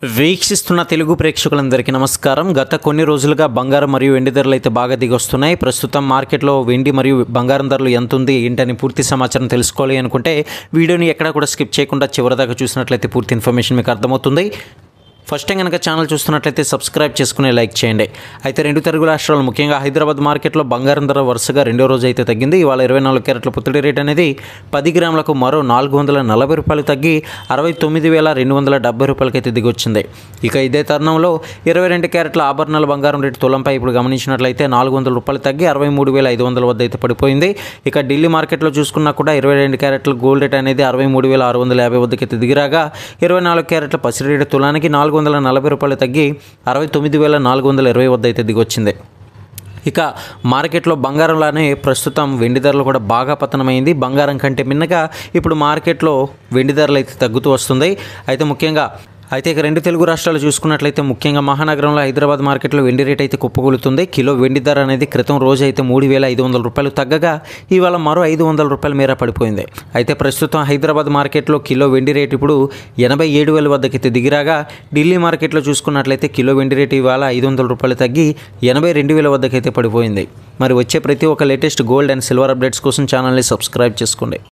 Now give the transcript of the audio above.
వీక్షిస్తున్న తెలుగు ప్రేక్షకులందరికీ నమస్కారం. గత కొన్ని రోజులుగా బంగారం మరియు వెండి ధరలు అయితే బాగా దిగొస్తున్నాయి. ప్రస్తుతం మార్కెట్లో వెండి మరియు బంగారం ధరలు ఎంత ఉంది ఏంటని పూర్తి సమాచారం తెలుసుకోవాలి అనుకుంటే వీడియోని ఎక్కడా కూడా స్కిప్ చేయకుండా చివరిదాకా చూసినట్లయితే పూర్తి ఇన్ఫర్మేషన్ మీకు అర్థమవుతుంది. ఫస్ట్ టైం కనుక ఛానల్ చూస్తున్నట్లయితే సబ్స్క్రైబ్ చేసుకుని లైక్ చేయండి. అయితే రెండు తెలుగు రాష్ట్రాలు ముఖ్యంగా హైదరాబాద్ మార్కెట్లో బంగారం ధర వరుసగా రెండో రోజు అయితే తగ్గింది. ఇవాళ 24 క్యారెట్ల పుత్తడి రేట్ అనేది 10 గ్రాములకు మరో 440 రూపాయలు తగ్గి 69,270 రూపాయలకి అయితే దిగొచ్చింది. ఇక ఇదే తరుణంలో 22 క్యారెట్ల ఆభరణాల బంగారం రేటు తులంపై ఇప్పుడు గమనించినట్లయితే 400 రూపాయలు తగ్గి 63,500 వద్ద అయితే పడిపోయింది. ఇక ఢిల్లీ మార్కెట్లో చూసుకున్నా కూడా 22 క్యారెట్ల గోల్డ్ రేట్ అనేది 63,650 వద్దకి అయితే దిగిరాగా 24 క్యారెట్ల పసిడి రేటు తులానికి 440 రూపాయలు తగ్గి 69,420 వద్ద అయితే దిగొచ్చింది. ఇక మార్కెట్లో బంగారంలానే ప్రస్తుతం వెండి ధరలు కూడా బాగా పతనమైంది. బంగారం కంటే మిన్నగా ఇప్పుడు మార్కెట్లో వెండి ధరలు అయితే తగ్గుతూ వస్తుంది. అయితే ఇక రెండు తెలుగు రాష్ట్రాలు చూసుకున్నట్లయితే ముఖ్యంగా మహానగరంలో హైదరాబాద్ మార్కెట్లో వెండి రేట్ అయితే కుప్పకూలుతుంది. కిలో వెండి ధర అనేది క్రితం రోజు అయితే 3,500 రూపాయలు తగ్గగా ఇవాళ మరో 500 రూపాయల మేర పడిపోయింది. అయితే ప్రస్తుతం హైదరాబాద్ మార్కెట్లో కిలో వెండి రేటు ఇప్పుడు 87,000 వద్దకైతే దిగిరాగా ఢిల్లీ మార్కెట్లో చూసుకున్నట్లయితే కిలో వెండి రేటు ఇవాళ 500 రూపాయలు తగ్గి 82,000 వద్దకైతే పడిపోయింది. మరి వచ్చే ప్రతి ఒక్క latest gold and silver updates కోసం ఛానల్ని సబ్స్క్రైబ్ చేసుకోండి.